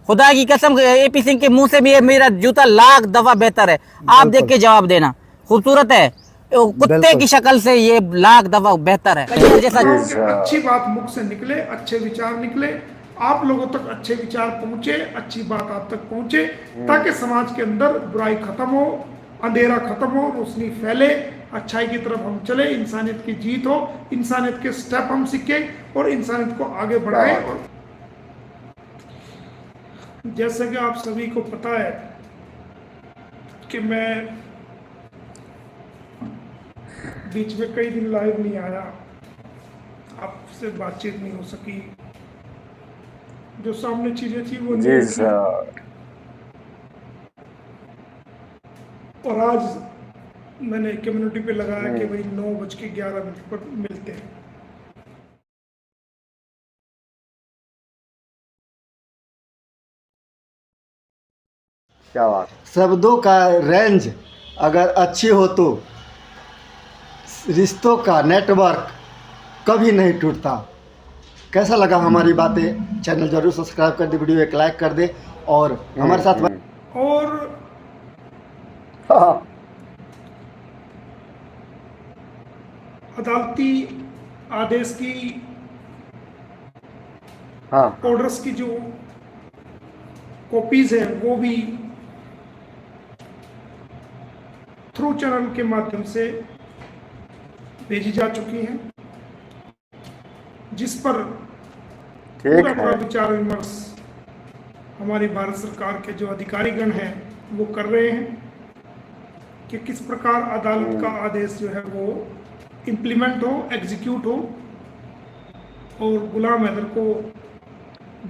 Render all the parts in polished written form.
खुदा की कसम एपी सिंह के मुंह से भी मेरा जूता लाख दफा बेहतर है। आप देख के जवाब देना, खूबसूरत है, कुत्ते की शक्ल से ये लाख दफा बेहतर है। जैसा अच्छी बात मुख से निकले, अच्छे विचार निकले, आप लोगों तक अच्छे विचार पहुंचे, अच्छी बात आप तक पहुंचे, ताकि समाज के अंदर बुराई खत्म हो, अंधेरा खत्म हो, रोशनी फैले, अच्छाई की तरफ हम चले, इंसानियत की जीत हो, इंसानियत के स्टेप हम सीखे और इंसानियत को आगे बढ़ाए। और जैसे कि आप सभी को पता है कि मैं बीच में कई दिन लाइव नहीं आया, आपसे बातचीत नहीं हो सकी, जो सामने चीजें थी वो नहीं थी। और आज मैंने कम्युनिटी पे लगाया कि भाई 9:11 पर मिलते हैं। क्या बात। शब्दों का रेंज अगर अच्छी हो तो रिश्तों का नेटवर्क कभी नहीं टूटता। कैसा लगा हमारी बातें? चैनल जरूर सब्सक्राइब कर दे, वीडियो एक लाइक कर दे और हमारे साथ और अदालती आदेश की ऑर्डर्स की जो कॉपीज है वो भी थ्रू चैनल के माध्यम से भेजी जा चुकी हैं, जिस पर पूरा विचार विमर्श हमारी भारत सरकार के जो अधिकारीगण हैं वो कर रहे हैं कि किस प्रकार अदालत का आदेश जो है वो इम्प्लीमेंट हो, एग्जीक्यूट हो और गुलाम हैदर को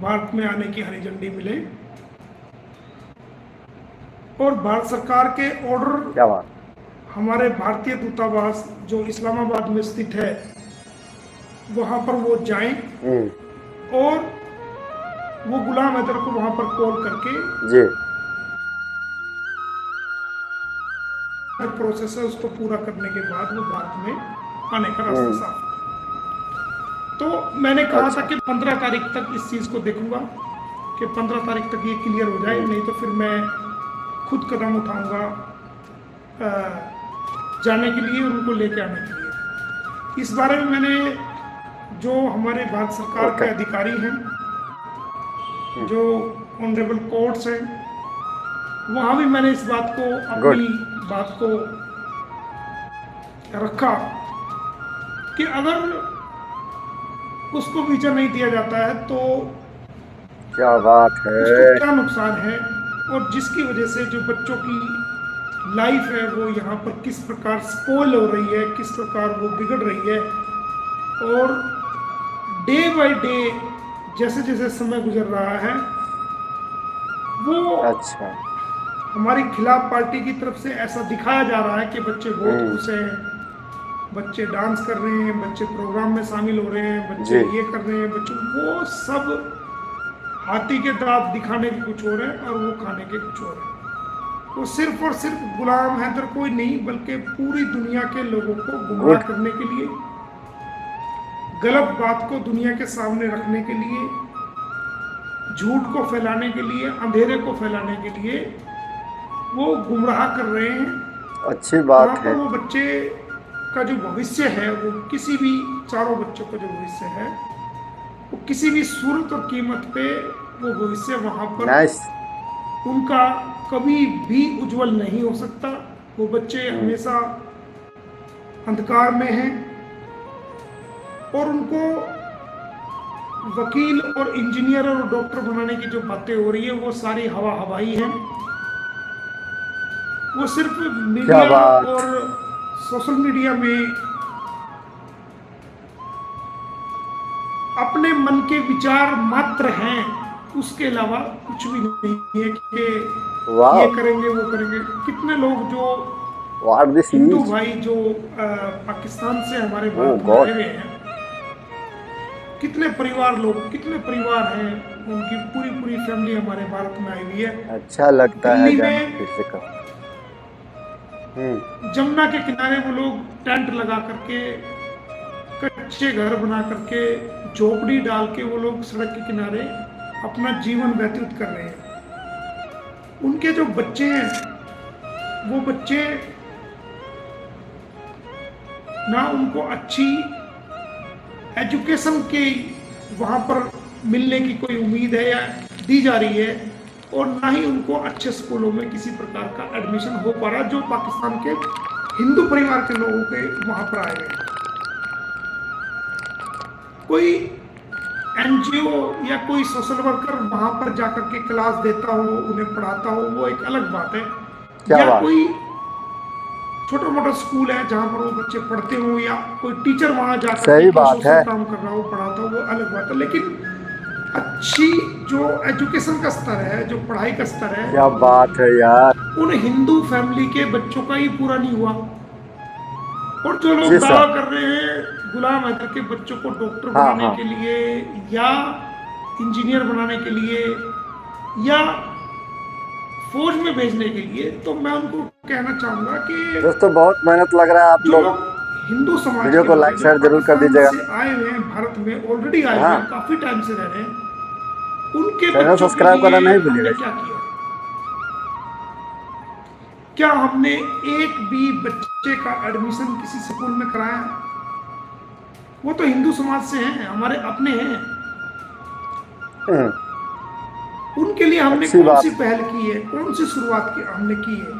भारत में आने की हरी झंडी मिले। और भारत सरकार के ऑर्डर हमारे भारतीय दूतावास जो इस्लामाबाद में स्थित है वहां पर वो जाएं और वो गुलाम हैदर को वहां पर कॉल करके प्रोसेस है उसको पूरा करने के बाद वो भारत में आने का रास्ता साफ। तो मैंने कहा था कि 15 तारीख तक इस चीज को देखूंगा कि 15 तारीख तक ये क्लियर हो जाए, नहीं तो फिर मैं खुद कदम उठाऊंगा जाने के लिए, उनको लेके आने के लिए। इस बारे में मैंने जो हमारे भारत सरकार के अधिकारी हैं, जो ऑनरेबल कोर्ट्स हैं, वहां भी मैंने इस बात को अपनी बात को रखा कि अगर उसको वीजा नहीं दिया जाता है तो क्या बात है, उसको क्या नुकसान है और जिसकी वजह से जो बच्चों की लाइफ है वो यहाँ पर किस प्रकार स्पॉइल हो रही है, किस प्रकार वो बिगड़ रही है। और डे बाय डे जैसे जैसे समय गुजर रहा है वो हमारी खिलाफ पार्टी की तरफ से ऐसा दिखाया जा रहा है कि बच्चे बहुत खुश हैं, बच्चे डांस कर रहे हैं, बच्चे प्रोग्राम में शामिल हो रहे हैं, बच्चे ये कर रहे हैं, बच्चे वो सब हाथी के दांत दिखाने के कुछ और है और वो खाने के कुछ और है। वो सिर्फ और सिर्फ गुलाम हैदर को ही नहीं बल्कि पूरी दुनिया के लोगों को गुमराह करने के लिए, गलत बात को दुनिया के सामने रखने के लिए, झूठ को फैलाने के लिए, अंधेरे को फैलाने के लिए वो गुमराह कर रहे हैं। अच्छी बात है। वो बच्चे का जो भविष्य है वो किसी भी, चारों बच्चों का जो भविष्य है वो किसी भी सूरत और कीमत पे वो भविष्य वहां पर उनका कभी भी उज्जवल नहीं हो सकता। वो बच्चे हमेशा अंधकार में हैं और उनको वकील और इंजीनियर और डॉक्टर बनाने की जो बातें हो रही है वो सारी हवा हवाई है। वो सिर्फ मीडिया और सोशल मीडिया में अपने मन के विचार मात्र हैं, उसके अलावा कुछ भी नहीं है कि ये करेंगे वो करेंगे। कितने लोग जो हिंदू भाई जो पाकिस्तान से हमारे भारत में आए हुए हैं, कितने परिवार लोग, कितने परिवार हैं, उनकी पूरी पूरी फैमिली हमारे भारत में आई हुई है। अच्छा लगता है जमुना के किनारे वो लोग टेंट लगा करके, कच्चे घर बना करके, झोपड़ी डाल के वो लोग सड़क के किनारे अपना जीवन व्यतीत कर रहे हैं। उनके जो बच्चे हैं वो बच्चे ना उनको अच्छी एजुकेशन के वहाँ पर मिलने की कोई उम्मीद है या दी जा रही है, और ना ही उनको अच्छे स्कूलों में किसी प्रकार का एडमिशन हो पा रहा जो पाकिस्तान के हिंदू परिवार के लोगों के वहाँ पर आए हैं। कोई एनजीओ या कोई सोशल वर्कर वहाँ पर जाकर के क्लास देता हो, उन्हें पढ़ाता हो, वो एक अलग बात है। या कोई छोटा मोटा स्कूल है जहाँ पर वो बच्चे पढ़ते हो, या कोई टीचर वहाँ जाकर के सोशल काम कर रहा हो, पढ़ाता हो, वो अलग बात है। लेकिन अच्छी जो एजुकेशन का स्तर है, जो पढ़ाई का स्तर है, क्या बात है यार, उन हिंदू फैमिली के बच्चों का ही पूरा नहीं हुआ। और जो लोग दावा कर रहे हैं गुलाम हैदर के बच्चों को डॉक्टर बनाने के लिए या इंजीनियर बनाने के लिए या फौज में भेजने के लिए, तो मैं उनको कहना चाहूंगा कि दोस्तों बहुत मेहनत लग रहा है। आप लोग हिंदू समाज वीडियो को लाइक शेयर जरूर कर दीजिएगा। आए हुए हैं भारत में, ऑलरेडी आए हुए हैं, काफी टाइम से रह रहे हैं, उनके चैनल सब्सक्राइब करना नहीं भूलिएगा। क्या किया? क्या हमने एक भी बच्चे का एडमिशन किसी स्कूल में कराया? वो तो हिंदू समाज से हैं, हमारे अपने हैं, उनके लिए हमने कौन सी पहल की है, कौन सी शुरुआत की हमने की है?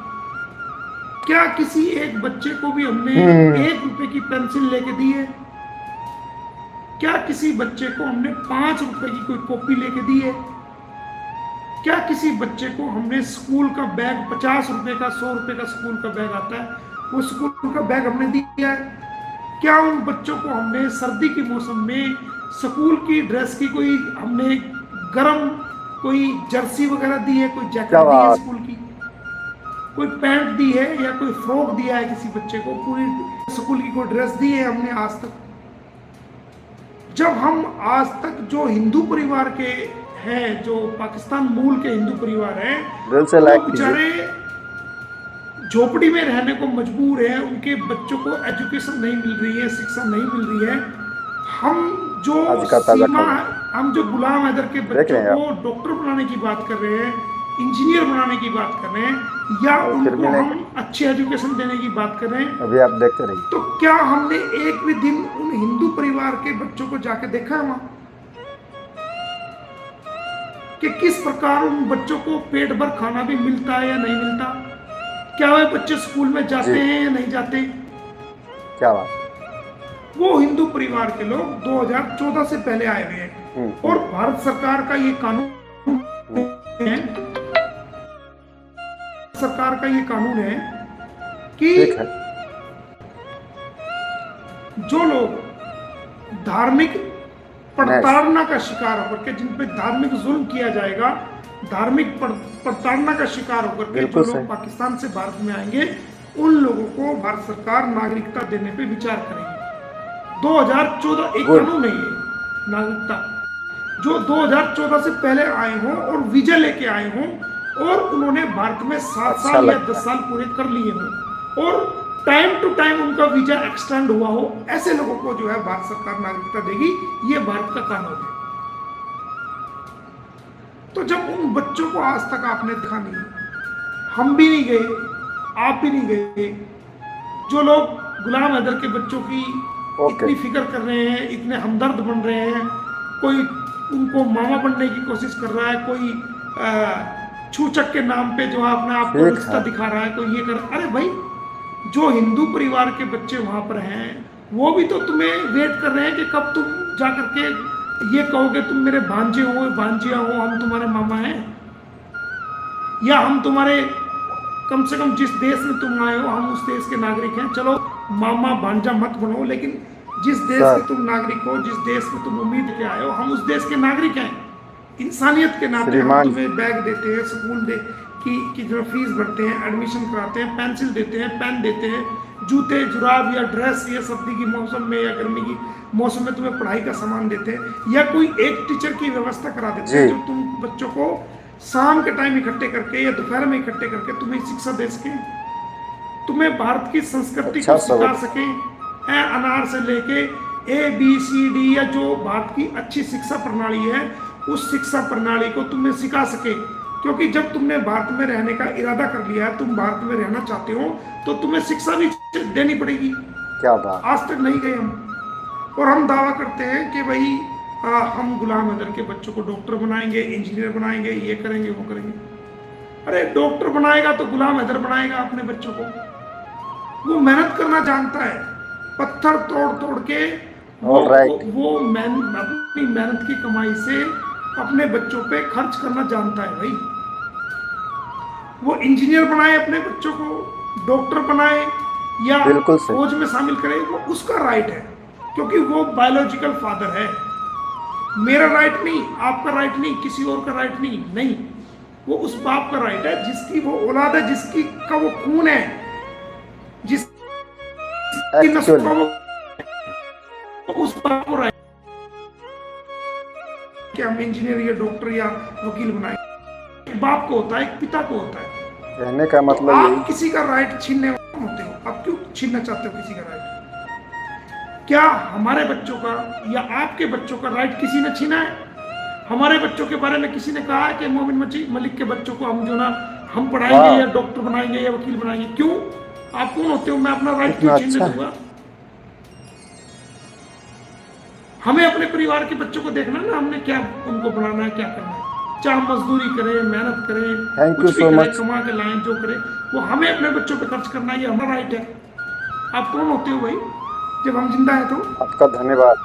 क्या किसी एक बच्चे को भी हमने 1 रुपए की पेंसिल लेके दी है? क्या किसी बच्चे को हमने 5 रुपए की कोई कॉपी लेके दी है? क्या किसी बच्चे को हमने स्कूल का बैग 50 रुपए का 100 रुपए का स्कूल का बैग आता है, वो स्कूल का बैग हमने दिया है? क्या उन बच्चों को हमने सर्दी के मौसम में स्कूल की ड्रेस की कोई हमने गर्म कोई जर्सी वगैरह दी है, कोई जैकेट दी है स्कूल की, कोई पैंट दी है या कोई फ्रॉक दिया है किसी बच्चे को, पूरी स्कूल की कोई ड्रेस दी है हमने आज तक? जब हम आज तक जो हिंदू परिवार के हैं, जो पाकिस्तान मूल के हिंदू परिवार हैं, वो बेचारे झोपड़ी में रहने को मजबूर है, उनके बच्चों को एजुकेशन नहीं मिल रही है, शिक्षा नहीं मिल रही है। हम जो गुलाम हैदर के बच्चों को डॉक्टर बनाने की बात कर रहे हैं, इंजीनियर बनाने की बात कर रहे हैं, या उनको हम अच्छी एजुकेशन देने की बात कर रहे हैं, अभी आप देखते रहिए, तो क्या हमने एक भी दिन उन हिंदू परिवार के बच्चों को जाके देखा है वहां कि किस प्रकार उन बच्चों को पेट भर खाना भी मिलता है या नहीं मिलता? क्या वे बच्चे स्कूल में जाते हैं या नहीं जाते? क्या बात? वो हिंदू परिवार के लोग 2014 से पहले आए हुए हैं, और भारत सरकार का ये कानून है, कि जो लोग धार्मिक प्रताड़ना का शिकार होकर के, जिन पे धार्मिक जुल्म किया जाएगा, धार्मिक प्रताड़ना का शिकार होकर के जो लोग पाकिस्तान से भारत में आएंगे, उन लोगों को भारत सरकार नागरिकता देने पे विचार करेगी। 2014 एक कानून है ये नागरिकता, जो 2014 से पहले आए हों और वीजा लेके आए हों और उन्होंने भारत में 7 साल या 10 साल पूरे कर लिए हों और टाइम टू टाइम उनका वीजा एक्सटेंड हुआ हो, ऐसे लोगों को जो है भारत सरकार नागरिकता देगी। ये भारत का कानून है। तो जब उन बच्चों को आज तक आपने देखा नहीं, हम भी नहीं गए, आप भी नहीं गए, जो लोग गुलाम हैदर के बच्चों की इतनी फिक्र कर रहे हैं, इतने हमदर्द बन रहे हैं, कोई उनको मामा बनने की कोशिश कर रहा है, कोई छूचक के नाम पे जो है अपने आप को रिश्ता दिखा रहा है, कोई ये कर, अरे भाई जो हिंदू परिवार के बच्चे वहां पर हैं वो भी तो तुम्हें वेट कर रहे हैं कि कब तुम जाकर के ये कहोगे तुम मेरे भांजे हो, भांजिया हो, हम तुम्हारे मामा हैं, या हम तुम्हारे कम से कम जिस देश में तुम आए हो हम उस देश के नागरिक हैं। चलो मामा भांजा मत बनो, लेकिन जिस देश के तुम नागरिक हो, जिस देश में तुम उम्मीद के आए हो, हम उस देश के नागरिक हैं। इंसानियत के नाते हम तुम्हें बैग देते हैं, स्कूल की जो फीस भरते हैं, एडमिशन कराते हैं, पेंसिल देते हैं, पेन देते हैं, जूते जुराब या ड्रेस, या सर्दी की मौसम में या गर्मी की मौसम में तुम्हें पढ़ाई का सामान देते हैं, या कोई एक टीचर की व्यवस्था करा देते हैं जो तुम बच्चों को शाम के टाइम इकट्ठे करके या दोपहर में इकट्ठे करके तुम्हें शिक्षा दे सके, तुम्हें भारत की संस्कृति को सिखा सके, अनार से लेके ABCD या जो भारत की अच्छी शिक्षा प्रणाली है उस शिक्षा प्रणाली को तुम्हें सिखा सके। क्योंकि जब तुमने भारत में रहने का इरादा कर लिया, तुम भारत में रहना चाहते हो, तो तुम्हें शिक्षा भी देनी पड़ेगी। क्या बात। आज तक नहीं गए हम, और हम दावा करते हैं कि भाई हम गुलाम हैदर के बच्चों को डॉक्टर बनाएंगे, इंजीनियर बनाएंगे, ये करेंगे, वो करेंगे। अरे डॉक्टर बनाएगा तो गुलाम हैदर बनाएगा अपने बच्चों को। वो मेहनत करना जानता है, पत्थर तोड़ तोड़ के वो अपनी मेहनत की कमाई से अपने बच्चों पे खर्च करना जानता है भाई। वो इंजीनियर बनाए अपने बच्चों को, डॉक्टर बनाए या फौज में शामिल करे, वो उसका राइट है, क्योंकि वो बायोलॉजिकल फादर है। मेरा राइट नहीं, आपका राइट नहीं, किसी और का राइट नहीं, वो उस बाप का राइट है जिसकी वो औलाद है, जिसकी का वो खून है, जिसकी नस्ल का वो, उस बाप को राइट कि हम इंजीनियर या डॉक्टर या वकील बनाए। एक बाप को होता है, एक पिता को होता है। कहने का मतलब तो यही। आप किसी का राइट छीनने होते हो, आप क्यों छीनना चाहते हो किसी का राइट? क्या हमारे बच्चों का या आपके बच्चों का राइट किसी ने छीना है? हमारे बच्चों के बारे में किसी ने कहा है कि मोमिन मलिक के बच्चों को हम जो ना हम पढ़ाएंगे या डॉक्टर बनाएंगे या वकील बनाएंगे? क्यों? आप कौन होते हो? मैं अपना राइट क्यों छीनने दूंगा? हमें अपने परिवार के बच्चों को देखना ना, हमने क्या उनको बनाना है, क्या करना है। चाहे मजदूरी करें, मेहनत करें, कुछ भी करें, कमा के लाएं, जो करें, वो हमें अपने बच्चों पे खर्च करना, ये हमारा राइट है। आप कौन होते हो भाई जब हम जिंदा है तो? आपका धन्यवाद।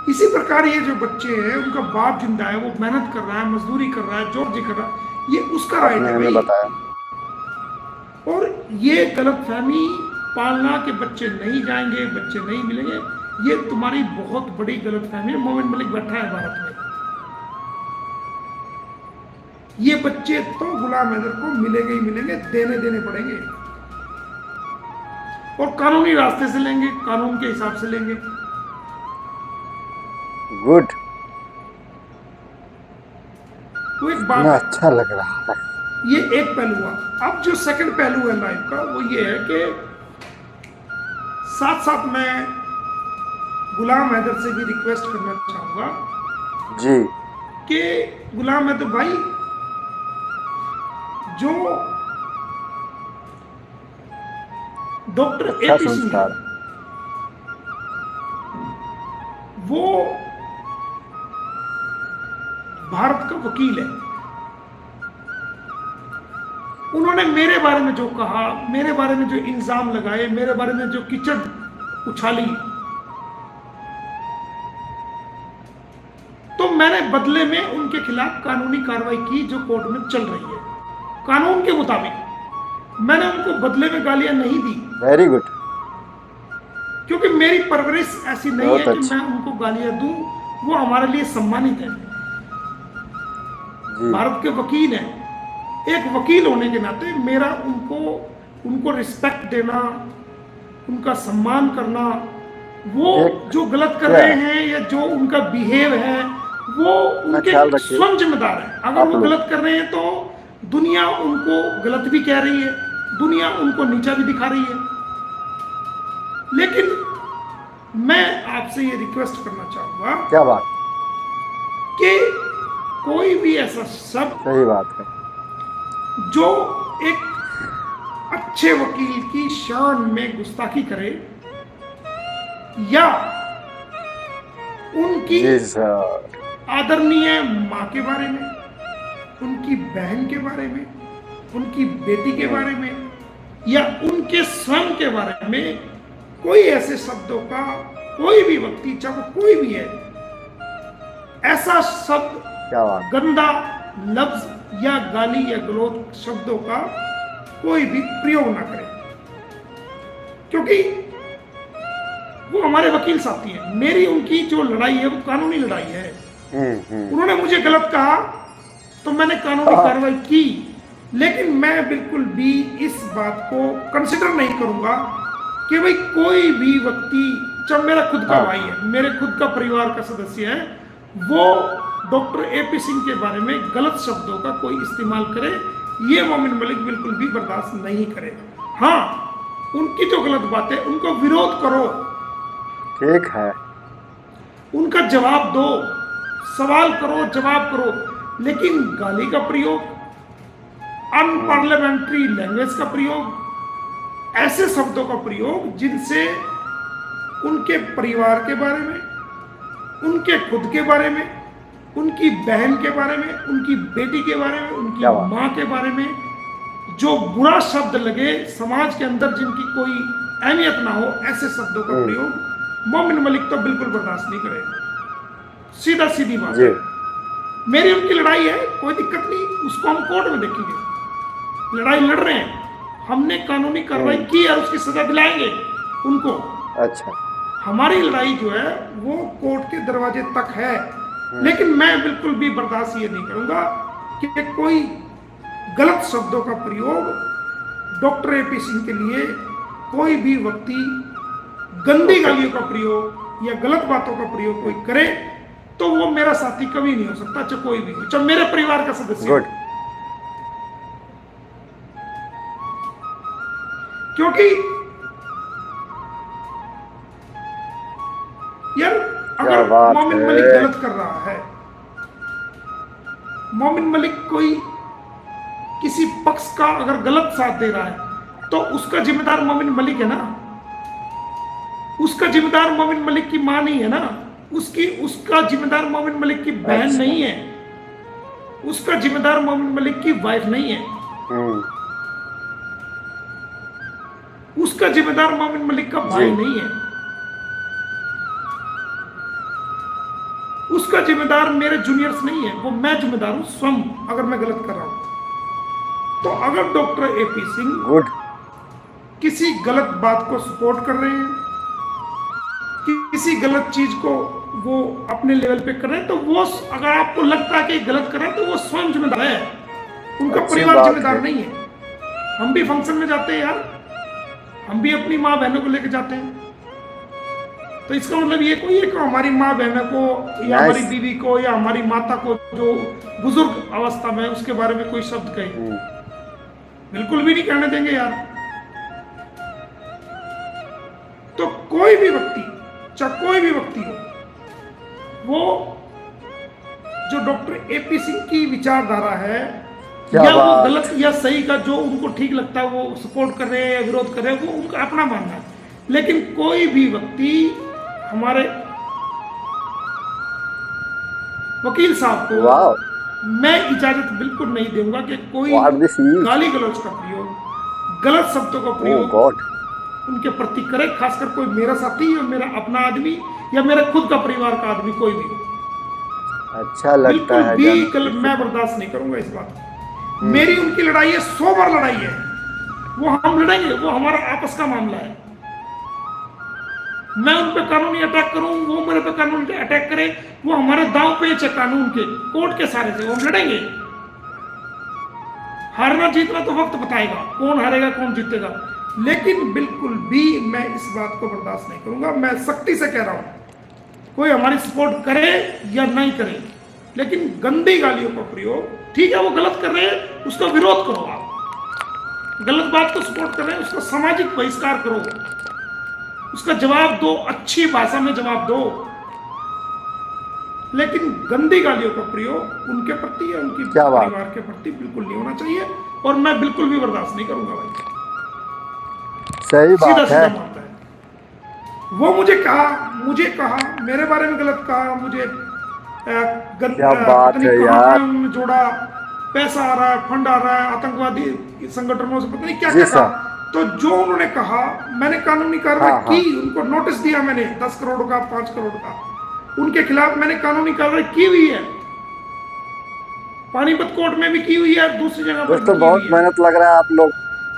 इसी प्रकार ये जो बच्चे हैं, उनका बाप जिंदा है, वो मेहनत कर रहा है, मजदूरी कर रहा है, जॉब कर रहा है, ये उसका राइट है भाई। बताया। और ये गलतफहमी पालना के बच्चे नहीं जाएंगे, बच्चे नहीं मिलेंगे, ये तुम्हारी बहुत बड़ी गलतफहमी है। मोमिन मलिक बैठा है भारत में, ये बच्चे तो गुलाम हैदर को मिलेंगे ही मिलेंगे, देने पड़ेंगे, और कानूनी रास्ते से लेंगे, कानून के हिसाब से लेंगे। गुड। तो एक बात अच्छा लग रहा है। ये एक पहलू हुआ। अब जो सेकंड पहलू है लाइफ का, वो ये है कि साथ साथ मैं गुलाम हैदर से भी रिक्वेस्ट करना चाहूंगा जी कि गुलाम हैदर भाई, जो डॉक्टर एपी सिंह है, वो भारत का वकील है। उन्होंने मेरे बारे में जो कहा, मेरे बारे में जो इल्जाम लगाए, मेरे बारे में जो कीचड़ उछाली, तो मैंने बदले में उनके खिलाफ कानूनी कार्रवाई की जो कोर्ट में चल रही है। कानून के मुताबिक मैंने उनको बदले में गालियां नहीं दी। Very good. क्योंकि मेरी परवरिश ऐसी नहीं है कि मैं उनको गालियां दूं, वो हमारे लिए सम्मानित है। भारत के वकील हैं, एक वकील होने के नाते मेरा उनको रिस्पेक्ट देना, उनका सम्मान करना, वो जो गलत कर रहे हैं या जो उनका बिहेव है, वो उनके स्वयं जिम्मेदार है। अगर वो गलत कर रहे हैं तो दुनिया उनको गलत भी कह रही है, दुनिया उनको नीचा भी दिखा रही है। लेकिन मैं आपसे ये रिक्वेस्ट करना चाहूंगा, क्या बात, कि कोई भी ऐसा शब्द, सही बात है, जो एक अच्छे वकील की शान में गुस्ताखी करे या उनकी आदरणीय माँ के बारे में, उनकी बहन के बारे में, उनकी बेटी के बारे में या उनके स्वयं के बारे में कोई ऐसे शब्दों का कोई भी व्यक्ति, चाहे वो कोई भी है, ऐसा शब्द, गंदा लफ्ज या गाली या गलौज शब्दों का कोई भी प्रयोग ना करे। क्योंकि वो हमारे वकील साथी हैं। मेरी उनकी जो लड़ाई है वो कानूनी लड़ाई है। उन्होंने मुझे गलत कहा तो मैंने कानूनी कार्रवाई की, लेकिन मैं बिल्कुल भी इस बात को कंसिडर नहीं करूंगा कि भाई कोई भी व्यक्ति, जब मेरा खुद का भाई है, मेरे खुद का परिवार का सदस्य है, वो डॉक्टर एपी सिंह के बारे में गलत शब्दों का कोई इस्तेमाल करे, ये मोमिन मलिक बिल्कुल भी बर्दाश्त नहीं करेगा। हाँ, उनकी जो गलत बात है उनको विरोध करो, ठीक है, उनका जवाब दो, सवाल करो, जवाब करो, लेकिन गाली का प्रयोग, अनपार्लियामेंट्री लैंग्वेज का प्रयोग, ऐसे शब्दों का प्रयोग जिनसे उनके परिवार के बारे में, उनके खुद के बारे में, उनकी बहन के बारे में, उनकी बेटी के बारे में, उनकी क्या बात। माँ के बारे में जो बुरा शब्द लगे, समाज के अंदर जिनकी कोई अहमियत ना हो, ऐसे शब्दों का प्रयोग मोमिन मलिक तो बिल्कुल बर्दाश्त नहीं करेगा। सीधा सीधी बात जी। है। मेरी उनकी लड़ाई है, कोई दिक्कत नहीं, उसको हम कोर्ट में देखेंगे। लड़ाई लड़ रहे हैं, हमने कानूनी कार्रवाई की और उसकी सजा दिलाएंगे उनको। अच्छा। हमारी लड़ाई जो है वो कोर्ट के दरवाजे तक है, लेकिन मैं बिल्कुल भी बर्दाश्त ये नहीं करूंगा कि कोई गलत शब्दों का प्रयोग डॉक्टर एपी सिंह के लिए कोई भी व्यक्ति गंदी गालियों का प्रयोग या गलत बातों का प्रयोग कोई करे तो वो मेरा साथी कभी नहीं हो सकता, चाहे कोई भी हो, चाहे मेरे परिवार का सदस्य हो। गुड। क्योंकि यार अगर बात मोमिन है। मलिक गलत कर रहा है, मोमिन मलिक कोई किसी पक्ष का अगर गलत साथ दे रहा है तो उसका जिम्मेदार मोमिन मलिक है ना, उसका जिम्मेदार मोमिन मलिक की मां नहीं है ना, उसका जिम्मेदार मोमिन मलिक की बहन अच्छा। नहीं है, उसका जिम्मेदार मोमिन मलिक की वाइफ नहीं है, उसका जिम्मेदार मोमिन मलिक का भाई नहीं है, उसका जिम्मेदार मेरे जूनियर्स नहीं है, वो मैं जिम्मेदार हूं स्वयं अगर मैं गलत कर रहा हूं। तो अगर डॉक्टर एपी सिंह गुड। किसी गलत बात को सपोर्ट कर रहे हैं, किसी गलत चीज को वो अपने लेवल पे कर रहे हैं, तो वो अगर आपको लगता है कि गलत कर रहे हैं तो वो स्वयं जिम्मेदार है, उनका अच्छी परिवार बात जिम्मेदार है। नहीं है। हम भी फंक्शन में जाते हैं यार, हम भी अपनी माँ बहनों को लेकर जाते हैं, तो इसका मतलब ये कोई है कि हमारी माँ बहनों को या हमारी बीवी को या हमारी माता को जो बुजुर्ग अवस्था में उसके बारे में कोई शब्द कहे, बिल्कुल भी नहीं कहने देंगे यार। तो कोई भी व्यक्ति, चाहे कोई भी व्यक्ति हो, वो जो डॉक्टर एपी सिंह की विचारधारा है क्या या वो बात। गलत या सही का जो उनको ठीक लगता है वो सपोर्ट कर रहे हैं या विरोध कर रहे हैं, वो उनका अपना मानना है। लेकिन कोई भी व्यक्ति हमारे वकील साहब को वाह। मैं इजाजत बिल्कुल नहीं दूंगा कि कोई What this is? गाली गलौज का प्रयोग, गलत शब्दों का ओह प्रयोग गॉड। उनके प्रति करे, खासकर कोई मेरा साथी या मेरा अपना आदमी या मेरा खुद का परिवार का आदमी कोई भी हो। अच्छा लगता बिल्कुल है भी मैं बर्दाश्त नहीं करूंगा इस बात को। मेरी उनकी लड़ाई है, 100 बार लड़ाई है, वो हम लड़ेंगे, वो हमारा आपस का मामला है। मैं उन पे कानूनी अटैक करूं, वो मेरे पे कानूनी अटैक करे, वो हमारे दांव पे है कानून के, कोर्ट के सारे से, वो हम लड़ेंगे। हारना जीतना तो वक्त बताएगा, कौन हारेगा कौन जीतेगा, लेकिन बिल्कुल भी मैं इस बात को बर्दाश्त नहीं करूंगा। मैं सख्ती से कह रहा हूं, कोई हमारी सपोर्ट करे या नहीं करे, लेकिन गंदी गालियों का प्रयोग, ठीक है वो गलत कर रहे हैं उसका विरोध करो, आप गलत बात को सपोर्ट कर रहे हैं उसका सामाजिक बहिष्कार करो, उसका जवाब दो, अच्छी भाषा में जवाब दो, लेकिन गंदी गालियों का प्रयोग उनके प्रति या उनकी परिवार के प्रति बिल्कुल नहीं होना चाहिए, और मैं बिल्कुल भी बर्दाश्त नहीं करूंगा भाई। सही बात सीधा है। मानता है वो, मुझे कहा मेरे बारे में गलत कहा, मुझे क्या बात है यार, जोड़ा, पैसा आ रहा है, फंड आ रहा है, आतंकवादी संगठनों से पता नहीं क्या जी क्या कहा। तो जो उन्होंने कहा मैंने कानूनी कार्रवाई की, उनको नोटिस दिया मैंने 10 करोड़ का, 5 करोड़ का, उनके खिलाफ मैंने कानूनी कार्रवाई की हुई है, पानीपत कोर्ट में भी की हुई है, दूसरी जगह पर दोस्तों बहुत मेहनत लग रहा है आप लोग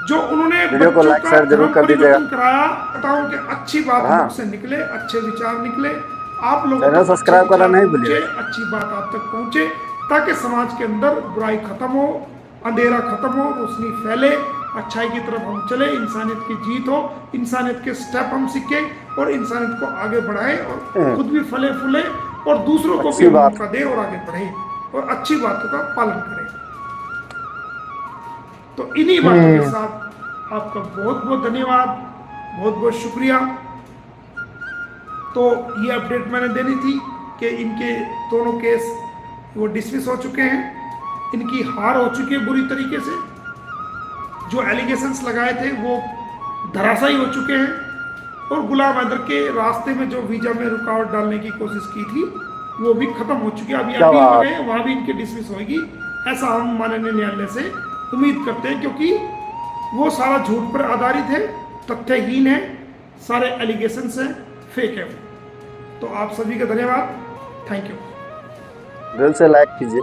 जो उन्होंने वीडियो को लाइक शेयर जरूर कर दीजिएगा। कराया, बताओ कि अच्छी बात मुझसे निकले, अच्छे विचार निकले, आप लोगों चैनल सब्सक्राइब करना नहीं भूलिए, अच्छी बात आप तक पहुंचे, ताकि समाज के अंदर बुराई खत्म हो, अंधेरा खत्म हो, रोशनी फैले, अच्छाई की तरफ हम चले, इंसानियत की जीत हो, इंसानियत के स्टेप हम सीखे और इंसानियत को आगे बढ़ाए और खुद भी फले फूले और दूसरों को भी मौका दे और आगे बढ़े और अच्छी बातों का पालन करें। तो इन्हीं बातों के साथ आपका बहुत बहुत धन्यवाद, बहुत बहुत शुक्रिया। तो ये अपडेट मैंने देनी थी कि इनके दोनों केस वो डिसमिस हो चुके हैं, इनकी हार हो चुकी है बुरी तरीके से। जो एलिगेशंस लगाए थे वो धराशायी हो चुके हैं, और गुलाम हैदर के रास्ते में जो वीजा में रुकावट डालने की कोशिश की थी वो भी खत्म हो चुकी है। अभी अपील में गए वहाँ भी इनकी डिसमिस होगी, ऐसा हम माननीय न्यायालय से उम्मीद करते हैं, क्योंकि वो सारा झूठ पर आधारित है, तथ्यहीन है, सारे एलिगेशंस हैं, फेक है। तो आप सभी का धन्यवाद, थैंक यू। दिल से लाइक कीजिए।